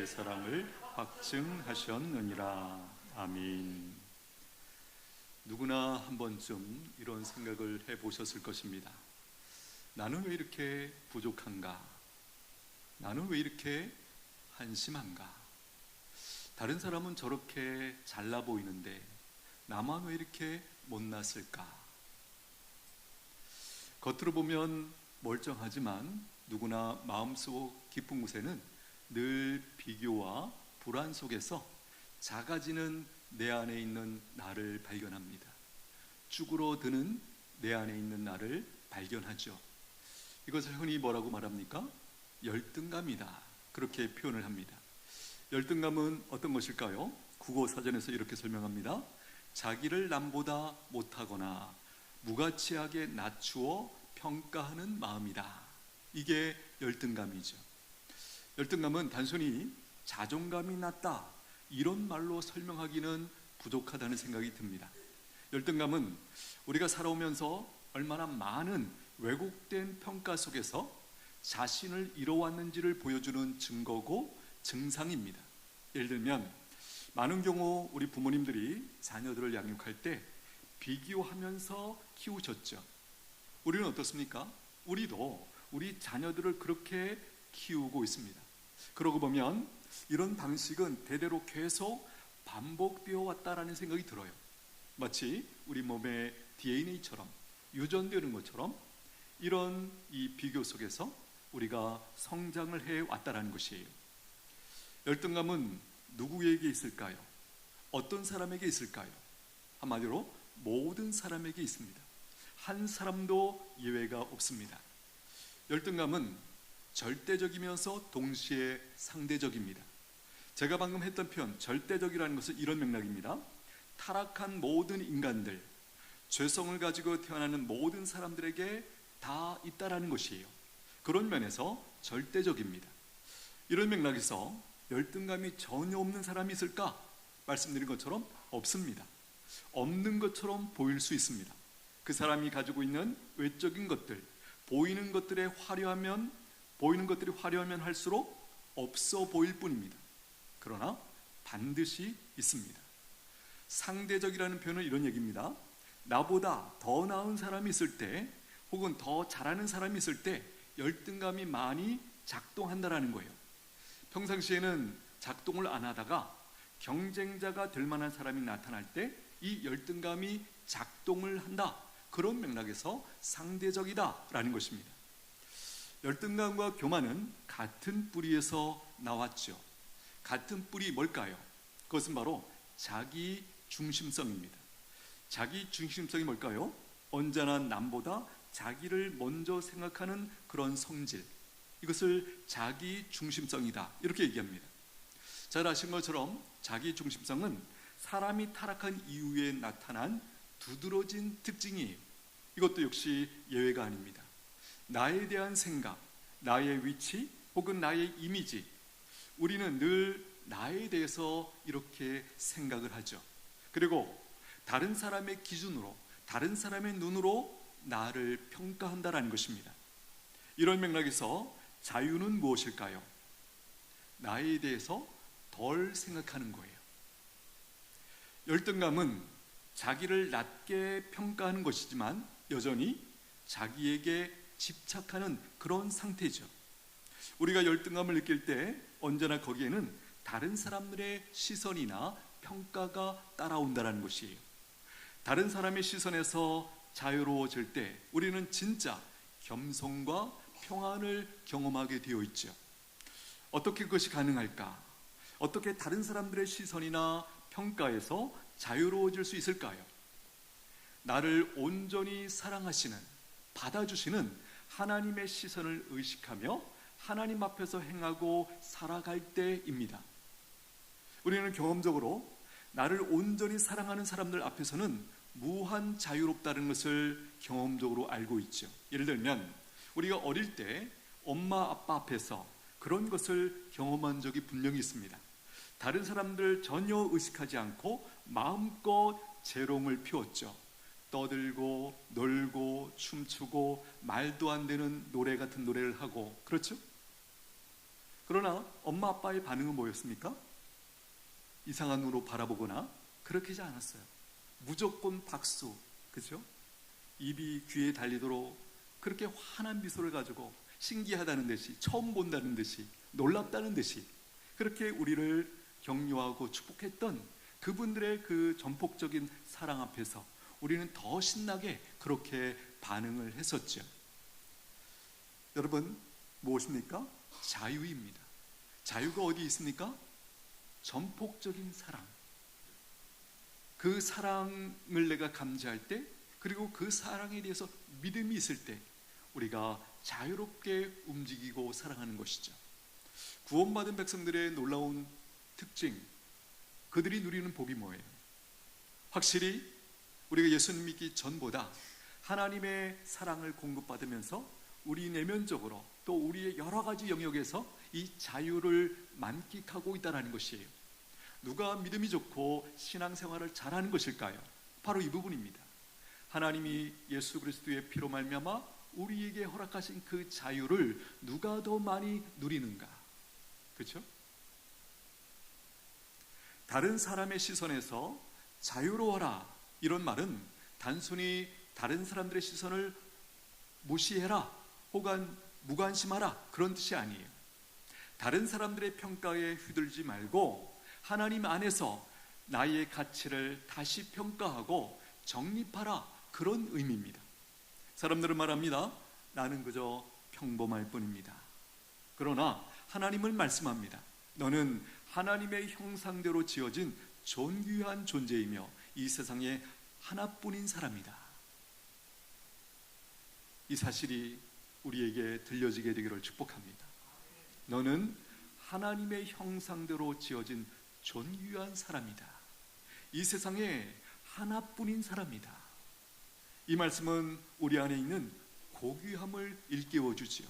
그의 사랑을 확증하셨느니라. 아멘. 누구나 한 번쯤 이런 생각을 해보셨을 것입니다. 나는 왜 이렇게 부족한가? 나는 왜 이렇게 한심한가? 다른 사람은 저렇게 잘나 보이는데 나만 왜 이렇게 못났을까? 겉으로 보면 멀쩡하지만 누구나 마음속 깊은 곳에는 늘 비교와 불안 속에서 작아지는 내 안에 있는 나를 발견합니다. 쭈그러드는 내 안에 있는 나를 발견하죠. 이것을 흔히 뭐라고 말합니까? 열등감이다. 그렇게 표현을 합니다. 열등감은 어떤 것일까요? 국어사전에서 이렇게 설명합니다. 자기를 남보다 못하거나 무가치하게 낮추어 평가하는 마음이다. 이게 열등감이죠. 열등감은 단순히 자존감이 낮다 이런 말로 설명하기는 부족하다는 생각이 듭니다. 열등감은 우리가 살아오면서 얼마나 많은 왜곡된 평가 속에서 자신을 이뤄왔는지를 보여주는 증거고 증상입니다. 예를 들면 많은 경우 우리 부모님들이 자녀들을 양육할 때 비교하면서 키우셨죠. 우리는 어떻습니까? 우리도 우리 자녀들을 그렇게 키우고 있습니다. 그러고 보면 이런 방식은 대대로 계속 반복되어 왔다라는 생각이 들어요. 마치 우리 몸의 DNA처럼 유전되는 것처럼 이런 이 비교 속에서 우리가 성장을 해왔다라는 것이에요. 열등감은 누구에게 있을까요? 어떤 사람에게 있을까요? 한마디로 모든 사람에게 있습니다. 한 사람도 예외가 없습니다. 열등감은 절대적이면서 동시에 상대적입니다. 제가 방금 했던 표현 절대적이라는 것은 이런 맥락입니다. 타락한 모든 인간들, 죄성을 가지고 태어나는 모든 사람들에게 다 있다라는 것이에요. 그런 면에서 절대적입니다. 이런 맥락에서 열등감이 전혀 없는 사람이 있을까? 말씀드린 것처럼 없습니다. 없는 것처럼 보일 수 있습니다. 그 사람이 가지고 있는 외적인 것들, 보이는 것들이 화려하면 할수록 없어 보일 뿐입니다. 그러나 반드시 있습니다. 상대적이라는 표현은 이런 얘기입니다. 나보다 더 나은 사람이 있을 때 혹은 더 잘하는 사람이 있을 때 열등감이 많이 작동한다라는 거예요. 평상시에는 작동을 안 하다가 경쟁자가 될 만한 사람이 나타날 때 이 열등감이 작동을 한다. 그런 맥락에서 상대적이다라는 것입니다. 열등감과 교만은 같은 뿌리에서 나왔죠. 같은 뿌리 뭘까요? 그것은 바로 자기 중심성입니다. 자기 중심성이 뭘까요? 언제나 남보다 자기를 먼저 생각하는 그런 성질, 이것을 자기 중심성이다 이렇게 얘기합니다. 잘 아신 것처럼 자기 중심성은 사람이 타락한 이후에 나타난 두드러진 특징이에요. 이것도 역시 예외가 아닙니다. 나에 대한 생각, 나의 위치 혹은 나의 이미지, 우리는 늘 나에 대해서 이렇게 생각을 하죠. 그리고 다른 사람의 기준으로, 다른 사람의 눈으로 나를 평가한다라는 것입니다. 이런 맥락에서 자유는 무엇일까요? 나에 대해서 덜 생각하는 거예요. 열등감은 자기를 낮게 평가하는 것이지만 여전히 자기에게 집착하는 그런 상태죠. 우리가 열등감을 느낄 때 언제나 거기에는 다른 사람들의 시선이나 평가가 따라온다는 것이에요. 다른 사람의 시선에서 자유로워질 때 우리는 진짜 겸손과 평안을 경험하게 되어 있죠. 어떻게 그것이 가능할까? 어떻게 다른 사람들의 시선이나 평가에서 자유로워질 수 있을까요? 나를 온전히 사랑하시는, 받아주시는 하나님의 시선을 의식하며 하나님 앞에서 행하고 살아갈 때입니다. 우리는 경험적으로 나를 온전히 사랑하는 사람들 앞에서는 무한 자유롭다는 것을 경험적으로 알고 있죠. 예를 들면 우리가 어릴 때 엄마 아빠 앞에서 그런 것을 경험한 적이 분명히 있습니다. 다른 사람들 전혀 의식하지 않고 마음껏 재롱을 피웠죠. 떠들고 놀고 춤추고 말도 안 되는 노래 같은 노래를 하고, 그렇죠? 그러나 엄마 아빠의 반응은 뭐였습니까? 이상한 눈으로 바라보거나 그렇게 하지 않았어요. 무조건 박수, 그죠? 입이 귀에 달리도록 그렇게 환한 미소를 가지고 신기하다는 듯이, 처음 본다는 듯이, 놀랍다는 듯이 그렇게 우리를 격려하고 축복했던 그분들의 그 전폭적인 사랑 앞에서 우리는 더 신나게 그렇게 반응을 했었죠. 여러분, 무엇입니까? 자유입니다. 자유가 어디 있습니까? 전폭적인 사랑. 그 사랑을 내가 감지할 때, 그리고 그 사랑에 대해서 믿음이 있을 때 우리가 자유롭게 움직이고 살아가는 것이죠. 구원받은 백성들의 놀라운 특징, 그들이 누리는 복이 뭐예요? 확실히 우리가 예수님 믿기 전보다 하나님의 사랑을 공급받으면서 우리 내면적으로 또 우리의 여러 가지 영역에서 이 자유를 만끽하고 있다는 것이에요. 누가 믿음이 좋고 신앙생활을 잘하는 것일까요? 바로 이 부분입니다. 하나님이 예수 그리스도의 피로 말미암아 우리에게 허락하신 그 자유를 누가 더 많이 누리는가? 그렇죠? 다른 사람의 시선에서 자유로워라, 이런 말은 단순히 다른 사람들의 시선을 무시해라 혹은 무관심하라, 그런 뜻이 아니에요. 다른 사람들의 평가에 휘둘리지 말고 하나님 안에서 나의 가치를 다시 평가하고 정립하라, 그런 의미입니다. 사람들은 말합니다. 나는 그저 평범할 뿐입니다. 그러나 하나님은 말씀합니다. 너는 하나님의 형상대로 지어진 존귀한 존재이며 이 세상에 하나뿐인 사람이다. 이 사실이 우리에게 들려지게 되기를 축복합니다. 너는 하나님의 형상대로 지어진 존귀한 사람이다. 이 세상에 하나뿐인 사람이다. 이 말씀은 우리 안에 있는 고귀함을 일깨워주지요.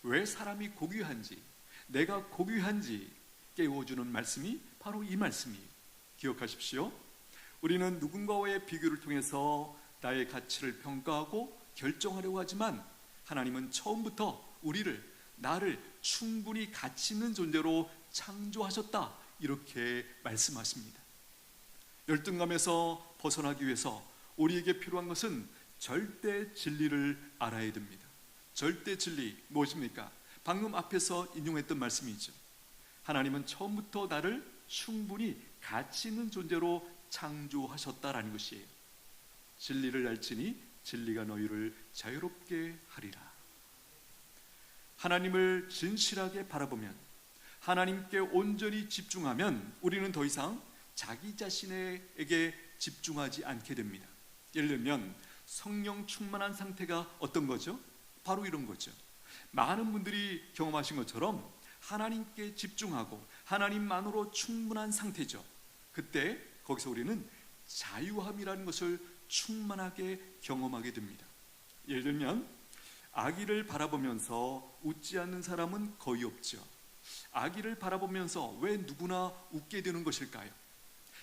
왜 사람이 고귀한지, 내가 고귀한지 깨워주는 말씀이 바로 이 말씀이에요. 기억하십시오. 우리는 누군가와의 비교를 통해서 나의 가치를 평가하고 결정하려고 하지만 하나님은 처음부터 나를 충분히 가치 있는 존재로 창조하셨다, 이렇게 말씀하십니다. 열등감에서 벗어나기 위해서 우리에게 필요한 것은 절대 진리를 알아야 됩니다. 절대 진리 무엇입니까? 방금 앞에서 인용했던 말씀이죠. 하나님은 처음부터 나를 충분히 가치 있는 존재로 창조하셨다라는 것이에요. 진리를 알지니 진리가 너희를 자유롭게 하리라. 하나님을 진실하게 바라보면, 하나님께 온전히 집중하면 우리는 더 이상 자기 자신에게 집중하지 않게 됩니다. 예를 들면 성령 충만한 상태가 어떤 거죠? 바로 이런 거죠. 많은 분들이 경험하신 것처럼 하나님께 집중하고 하나님만으로 충분한 상태죠. 그때 거기서 우리는 자유함이라는 것을 충만하게 경험하게 됩니다. 예를 들면 아기를 바라보면서 웃지 않는 사람은 거의 없죠. 아기를 바라보면서 왜 누구나 웃게 되는 것일까요?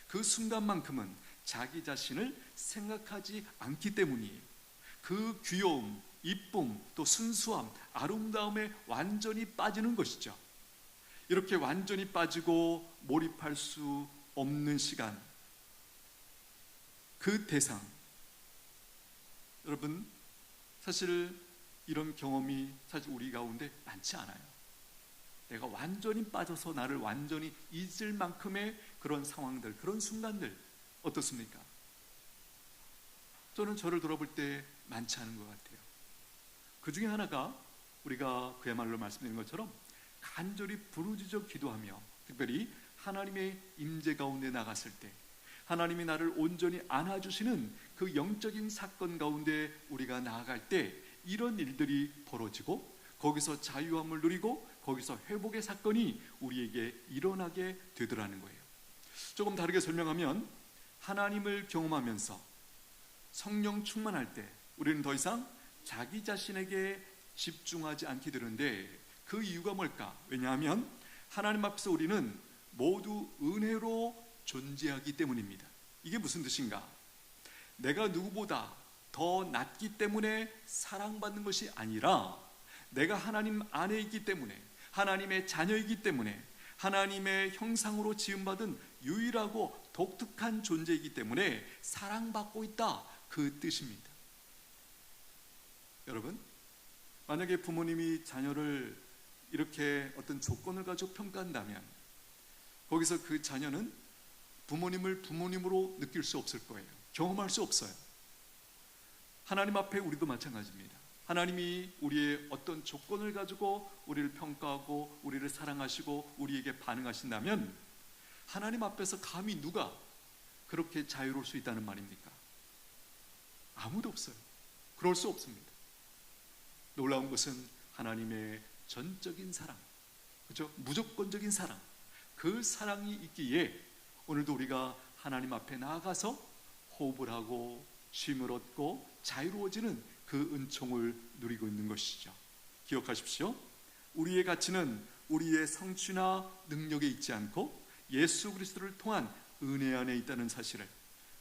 그 순간만큼은 자기 자신을 생각하지 않기 때문이에요. 그 귀여움, 이쁨, 또 순수함, 아름다움에 완전히 빠지는 것이죠. 이렇게 완전히 빠지고 몰입할 수 없는 시간, 그 대상, 여러분 사실 이런 경험이 사실 우리 가운데 많지 않아요. 내가 완전히 빠져서 나를 완전히 잊을 만큼의 그런 상황들, 그런 순간들 어떻습니까? 저는 저를 돌아볼 때 많지 않은 것 같아요. 그 중에 하나가 우리가 그야말로 말씀드린 것처럼 간절히 부르짖어 기도하며, 특별히 하나님의 임재 가운데 나갔을 때 하나님이 나를 온전히 안아주시는 그 영적인 사건 가운데 우리가 나아갈 때 이런 일들이 벌어지고 거기서 자유함을 누리고 거기서 회복의 사건이 우리에게 일어나게 되더라는 거예요. 조금 다르게 설명하면 하나님을 경험하면서 성령 충만할 때 우리는 더 이상 자기 자신에게 집중하지 않게 되는데, 그 이유가 뭘까? 왜냐하면 하나님 앞에서 우리는 모두 은혜로 존재하기 때문입니다. 이게 무슨 뜻인가? 내가 누구보다 더 낫기 때문에 사랑받는 것이 아니라 내가 하나님 안에 있기 때문에, 하나님의 자녀이기 때문에, 하나님의 형상으로 지음받은 유일하고 독특한 존재이기 때문에 사랑받고 있다, 그 뜻입니다. 여러분, 만약에 부모님이 자녀를 이렇게 어떤 조건을 가지고 평가한다면 거기서 그 자녀는 부모님을 부모님으로 느낄 수 없을 거예요. 경험할 수 없어요. 하나님 앞에 우리도 마찬가지입니다. 하나님이 우리의 어떤 조건을 가지고 우리를 평가하고 우리를 사랑하시고 우리에게 반응하신다면 하나님 앞에서 감히 누가 그렇게 자유로울 수 있다는 말입니까? 아무도 없어요. 그럴 수 없습니다. 놀라운 것은 하나님의 전적인 사랑, 그렇죠? 무조건적인 사랑, 그 사랑이 있기에 오늘도 우리가 하나님 앞에 나아가서 호흡을 하고 쉼을 얻고 자유로워지는 그 은총을 누리고 있는 것이죠. 기억하십시오. 우리의 가치는 우리의 성취나 능력에 있지 않고 예수 그리스도를 통한 은혜 안에 있다는 사실을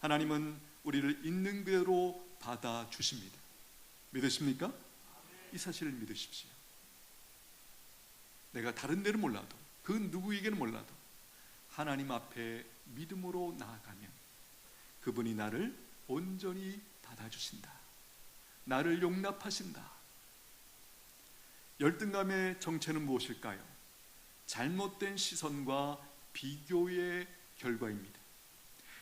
하나님은 우리를 있는 그대로 받아주십니다. 믿으십니까? 이 사실을 믿으십시오. 내가 다른 데는 몰라도, 그 누구에게는 몰라도 하나님 앞에 믿음으로 나아가면 그분이 나를 온전히 받아주신다, 나를 용납하신다. 열등감의 정체는 무엇일까요? 잘못된 시선과 비교의 결과입니다.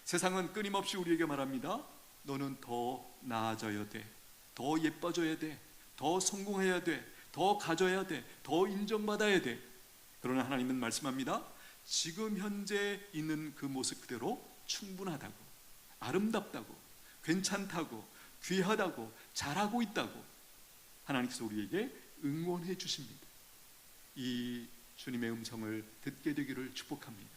세상은 끊임없이 우리에게 말합니다. 너는 더 나아져야 돼, 더 예뻐져야 돼, 더 성공해야 돼, 더 가져야 돼, 더 인정받아야 돼. 그러나 하나님은 말씀합니다. 지금 현재 있는 그 모습 그대로 충분하다고, 아름답다고, 괜찮다고, 귀하다고, 잘하고 있다고 하나님께서 우리에게 응원해 주십니다. 이 주님의 음성을 듣게 되기를 축복합니다.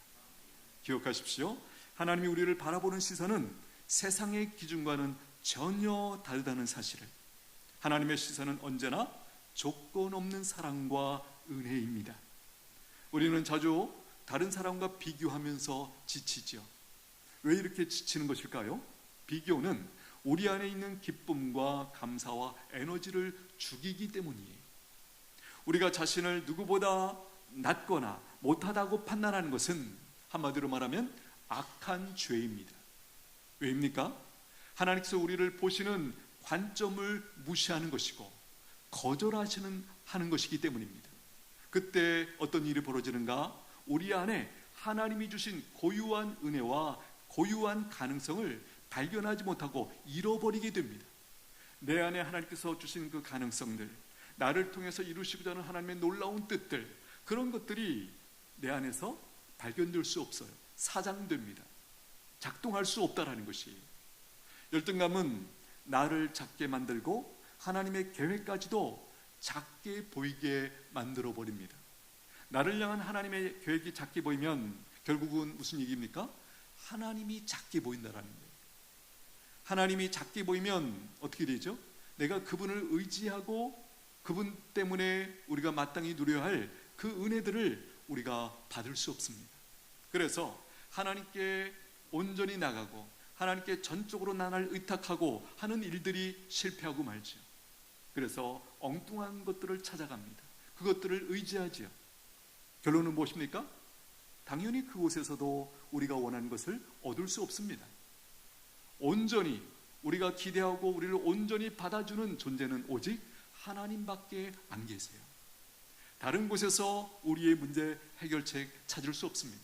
기억하십시오. 하나님이 우리를 바라보는 시선은 세상의 기준과는 전혀 다르다는 사실을, 하나님의 시선은 언제나 조건 없는 사랑과 은혜입니다. 우리는 자주 다른 사람과 비교하면서 지치죠. 왜 이렇게 지치는 것일까요? 비교는 우리 안에 있는 기쁨과 감사와 에너지를 죽이기 때문이에요. 우리가 자신을 누구보다 낫거나 못하다고 판단하는 것은 한마디로 말하면 악한 죄입니다. 왜입니까? 하나님께서 우리를 보시는 관점을 무시하는 것이고 거절하시는 것이기 때문입니다. 그때 어떤 일이 벌어지는가? 우리 안에 하나님이 주신 고유한 은혜와 고유한 가능성을 발견하지 못하고 잃어버리게 됩니다. 내 안에 하나님께서 주신 그 가능성들, 나를 통해서 이루시고자 하는 하나님의 놀라운 뜻들, 그런 것들이 내 안에서 발견될 수 없어요. 사장됩니다. 작동할 수 없다라는 것이. 열등감은 나를 작게 만들고 하나님의 계획까지도 작게 보이게 만들어 버립니다. 나를 향한 하나님의 계획이 작게 보이면 결국은 무슨 얘기입니까? 하나님이 작게 보인다라는 거예요. 하나님이 작게 보이면 어떻게 되죠? 내가 그분을 의지하고 그분 때문에 우리가 마땅히 누려야 할 그 은혜들을 우리가 받을 수 없습니다. 그래서 하나님께 온전히 나가고 하나님께 전적으로 나를 의탁하고 하는 일들이 실패하고 말죠. 그래서 엉뚱한 것들을 찾아갑니다. 그것들을 의지하지요. 결론은 무엇입니까? 당연히 그곳에서도 우리가 원하는 것을 얻을 수 없습니다. 온전히 우리가 기대하고 우리를 온전히 받아주는 존재는 오직 하나님밖에 안 계세요. 다른 곳에서 우리의 문제 해결책 찾을 수 없습니다.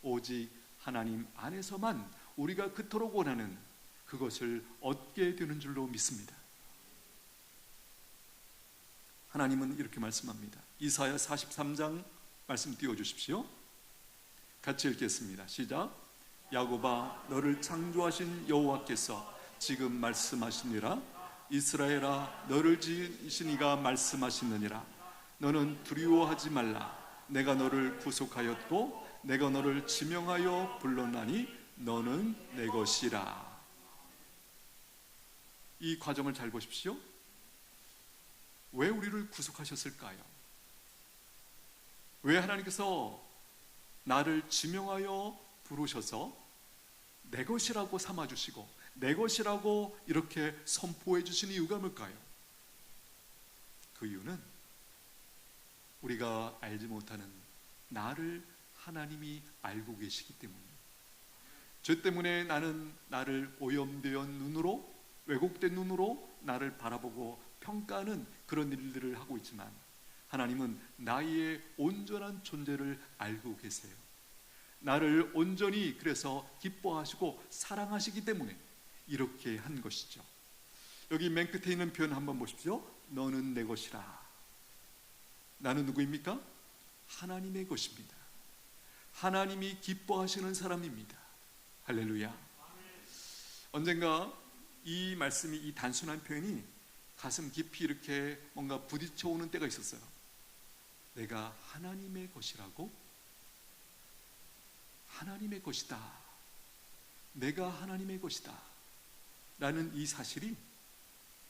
오직 하나님 안에서만 우리가 그토록 원하는 그것을 얻게 되는 줄로 믿습니다. 하나님은 이렇게 말씀합니다. 이사야 43장 말씀 띄워주십시오. 같이 읽겠습니다. 시작. 야곱아, 너를 창조하신 여호와께서 지금 말씀하시니라. 이스라엘아, 너를 지으신 이가 말씀하시느니라. 너는 두려워하지 말라. 내가 너를 구속하였고 내가 너를 지명하여 불렀나니 너는 내 것이라. 이 과정을 잘 보십시오. 왜 우리를 구속하셨을까요? 왜 하나님께서 나를 지명하여 부르셔서 내 것이라고 삼아주시고 내 것이라고 이렇게 선포해 주신 이유가 뭘까요? 그 이유는 우리가 알지 못하는 나를 하나님이 알고 계시기 때문입니다. 죄 때문에 나는 나를 오염된 눈으로, 왜곡된 눈으로 나를 바라보고 평가하는 그런 일들을 하고 있지만, 하나님은 나의 온전한 존재를 알고 계세요. 나를 온전히 그래서 기뻐하시고 사랑하시기 때문에 이렇게 한 것이죠. 여기 맨 끝에 있는 표현 한번 보십시오. 너는 내 것이라. 나는 누구입니까? 하나님의 것입니다. 하나님이 기뻐하시는 사람입니다. 할렐루야. 언젠가 이 말씀이, 이 단순한 표현이 가슴 깊이 이렇게 뭔가 부딪혀 오는 때가 있었어요. 내가 하나님의 것이라고? 하나님의 것이다. 내가 하나님의 것이다. 라는 이 사실이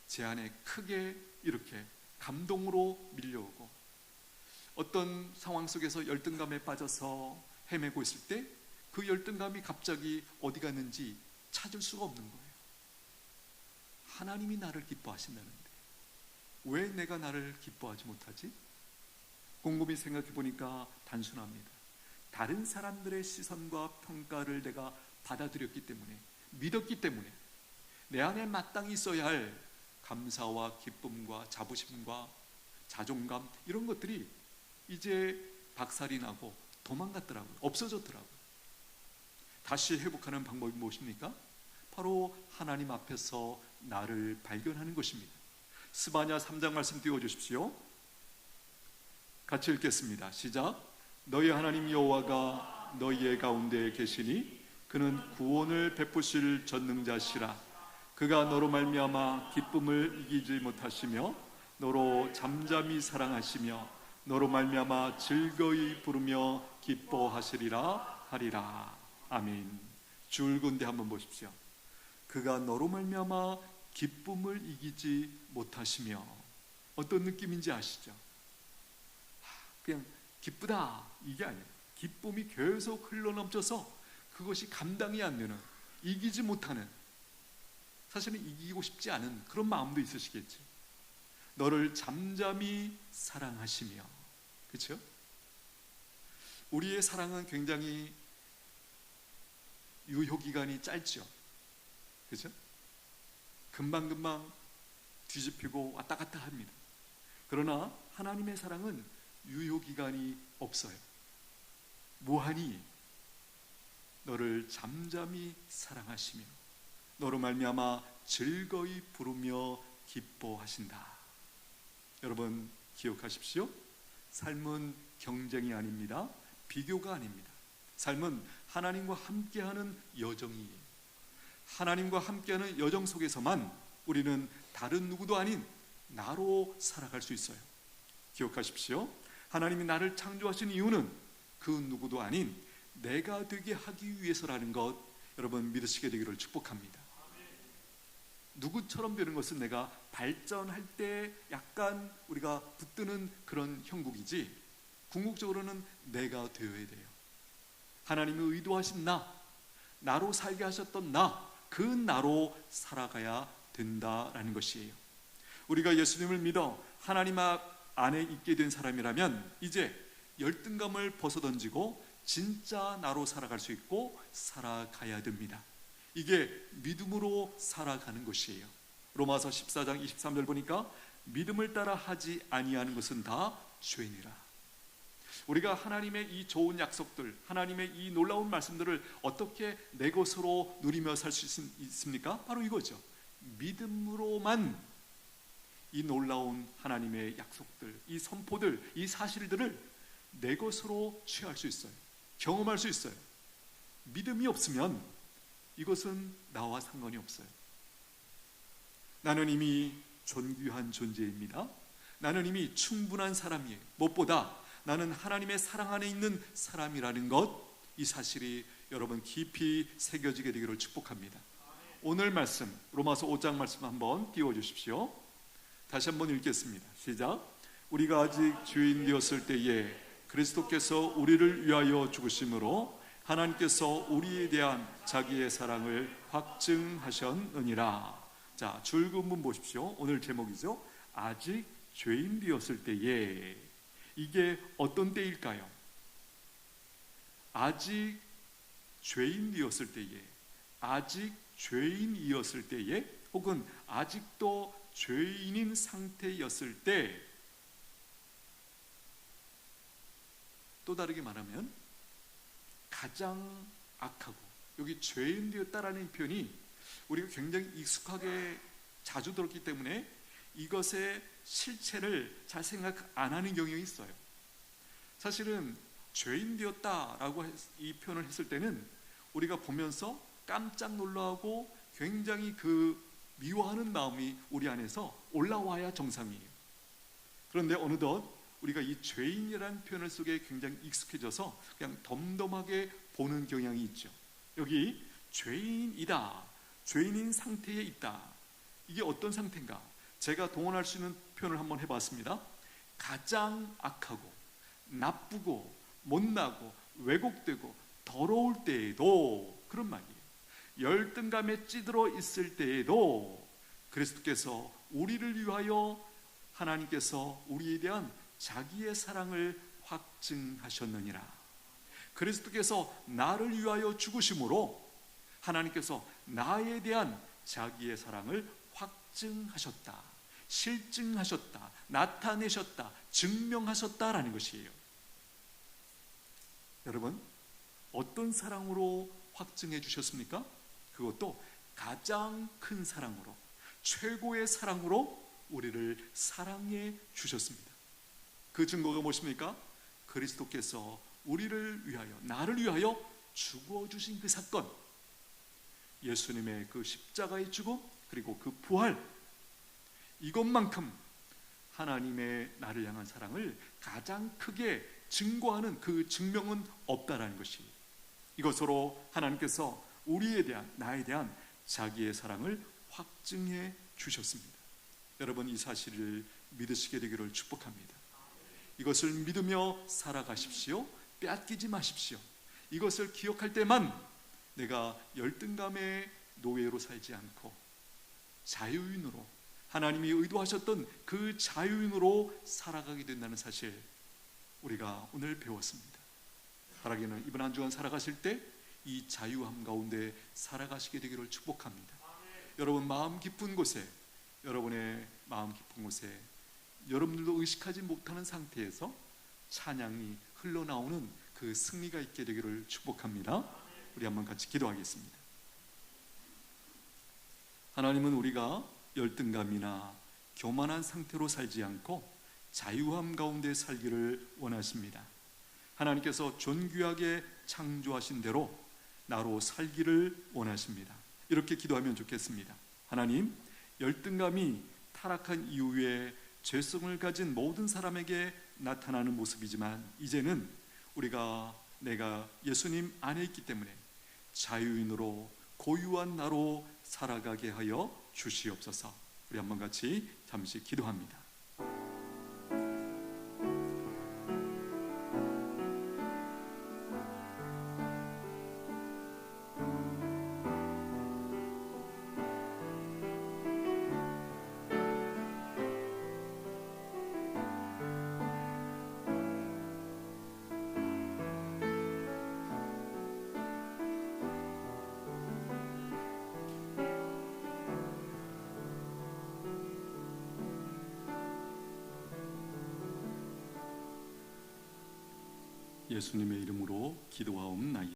제 안에 크게 이렇게 감동으로 밀려오고, 어떤 상황 속에서 열등감에 빠져서 헤매고 있을 때 그 열등감이 갑자기 어디 갔는지 찾을 수가 없는 거예요. 하나님이 나를 기뻐하신다는데 왜 내가 나를 기뻐하지 못하지? 곰곰이 생각해 보니까 단순합니다. 다른 사람들의 시선과 평가를 내가 받아들였기 때문에, 믿었기 때문에 내 안에 마땅히 있어야 할 감사와 기쁨과 자부심과 자존감, 이런 것들이 이제 박살이 나고 도망갔더라고요. 없어졌더라고요. 다시 회복하는 방법이 무엇입니까? 바로 하나님 앞에서 나를 발견하는 것입니다. 스바냐 3장 말씀 띄워주십시오. 같이 읽겠습니다. 시작. 너희 하나님 여호와가 너희의 가운데 계시니 그는 구원을 베푸실 전능자시라. 그가 너로 말미암아 기쁨을 이기지 못하시며 너로 잠잠히 사랑하시며 너로 말미암아 즐거이 부르며 기뻐하시리라 하리라. 아멘. 줄근데 한번 보십시오. 그가 너로 말미암아 기쁨을 이기지 못하시며, 어떤 느낌인지 아시죠? 그냥 기쁘다 이게 아니에요. 기쁨이 계속 흘러넘쳐서 그것이 감당이 안 되는, 이기지 못하는, 사실은 이기고 싶지 않은 그런 마음도 있으시겠죠. 너를 잠잠히 사랑하시며. 그렇죠? 우리의 사랑은 굉장히 유효기간이 짧죠. 그렇죠? 금방금방 뒤집히고 왔다 갔다 합니다. 그러나 하나님의 사랑은 유효기간이 없어요. 무한히 너를 잠잠히 사랑하시며 너로 말미암아 즐거이 부르며 기뻐하신다. 여러분 기억하십시오. 삶은 경쟁이 아닙니다. 비교가 아닙니다. 삶은 하나님과 함께하는 여정이에요. 하나님과 함께하는 여정 속에서만 우리는 다른 누구도 아닌 나로 살아갈 수 있어요. 기억하십시오. 하나님이 나를 창조하신 이유는 그 누구도 아닌 내가 되게 하기 위해서라는 것, 여러분 믿으시게 되기를 축복합니다. 누구처럼 되는 것은 내가 발전할 때 약간 우리가 붙드는 그런 형국이지, 궁극적으로는 내가 되어야 돼요. 하나님이 의도하신 나로 살게 하셨던 그 나로 살아가야 된다라는 것이에요. 우리가 예수님을 믿어 하나님 안에 있게 된 사람이라면 이제 열등감을 벗어던지고 진짜 나로 살아갈 수 있고 살아가야 됩니다. 이게 믿음으로 살아가는 것이에요. 로마서 14장 23절 보니까 믿음을 따라 하지 아니하는 것은 다 죄니라. 우리가 하나님의 이 좋은 약속들, 하나님의 이 놀라운 말씀들을 어떻게 내 것으로 누리며 살 수 있습니까? 바로 이거죠. 믿음으로만 이 놀라운 하나님의 약속들, 이 선포들, 이 사실들을 내 것으로 취할 수 있어요. 경험할 수 있어요. 믿음이 없으면 이것은 나와 상관이 없어요. 나는 이미 존귀한 존재입니다. 나는 이미 충분한 사람이에요. 무엇보다 나는 하나님의 사랑 안에 있는 사람이라는 것, 이 사실이 여러분 깊이 새겨지게 되기를 축복합니다. 오늘 말씀, 로마서 5장 말씀 한번 띄워주십시오. 다시 한번 읽겠습니다. 시작. 우리가 아직 죄인 되었을 때에 그리스도께서 우리를 위하여 죽으심으로 하나님께서 우리에 대한 자기의 사랑을 확증하셨느니라. 자, 줄근문 보십시오. 오늘 제목이죠. 아직 죄인 되었을 때에. 이게 어떤 때일까요? 아직 죄인이었을 때에, 아직 죄인이었을 때에, 혹은 아직도 죄인인 상태였을 때, 또 다르게 말하면 가장 악하고, 여기 죄인 되었다라는 표현이 우리가 굉장히 익숙하게 자주 들었기 때문에 이것의 실체를 잘 생각 안 하는 경향이 있어요. 사실은 죄인 되었다라고 이 표현을 했을 때는 우리가 보면서 깜짝 놀라고 굉장히 미워하는 마음이 우리 안에서 올라와야 정상이에요. 그런데 어느덧 우리가 이 죄인이라는 표현을 속에 굉장히 익숙해져서 그냥 덤덤하게 보는 경향이 있죠. 여기 죄인이다, 죄인인 상태에 있다, 이게 어떤 상태인가? 제가 동원할 수 있는 표현을 한번 해봤습니다. 가장 악하고 나쁘고 못나고 왜곡되고 더러울 때에도, 그런 말이에요. 열등감에 찌들어 있을 때에도 그리스도께서 우리를 위하여, 하나님께서 우리에 대한 자기의 사랑을 확증하셨느니라. 그리스도께서 나를 위하여 죽으심으로 하나님께서 나에 대한 자기의 사랑을 확증하셨다, 실증하셨다, 나타내셨다, 증명하셨다라는 것이에요. 여러분, 어떤 사랑으로 확증해 주셨습니까? 그것도 가장 큰 사랑으로, 최고의 사랑으로 우리를 사랑해 주셨습니다. 그 증거가 무엇입니까? 그리스도께서 우리를 위하여, 나를 위하여 죽어주신 그 사건, 예수님의 그 십자가의 죽음, 그리고 그 부활, 이것만큼 하나님의 나를 향한 사랑을 가장 크게 증거하는 그 증명은 없다라는 것이, 이것으로 하나님께서 우리에 대한, 나에 대한 자기의 사랑을 확증해 주셨습니다. 여러분, 이 사실을 믿으시게 되기를 축복합니다. 이것을 믿으며 살아가십시오. 빼앗기지 마십시오. 이것을 기억할 때만 내가 열등감의 노예로 살지 않고 자유인으로, 하나님이 의도하셨던 그 자유인으로 살아가게 된다는 사실, 우리가 오늘 배웠습니다. 바라기는 이번 한 주간 살아가실 때 이 자유함 가운데 살아가시게 되기를 축복합니다. 여러분 마음 깊은 곳에, 여러분의 마음 깊은 곳에 여러분들도 의식하지 못하는 상태에서 찬양이 흘러나오는 그 승리가 있게 되기를 축복합니다. 우리 한번 같이 기도하겠습니다. 하나님은 우리가 열등감이나 교만한 상태로 살지 않고 자유함 가운데 살기를 원하십니다. 하나님께서 존귀하게 창조하신 대로 나로 살기를 원하십니다. 이렇게 기도하면 좋겠습니다. 하나님, 열등감이 타락한 이후에 죄성을 가진 모든 사람에게 나타나는 모습이지만 이제는 내가 예수님 안에 있기 때문에 자유인으로 고유한 나로 살아가게 하여 주시옵소서. 우리 한번 같이 잠시 기도합니다. 예수님의 이름으로 기도하옵나이다.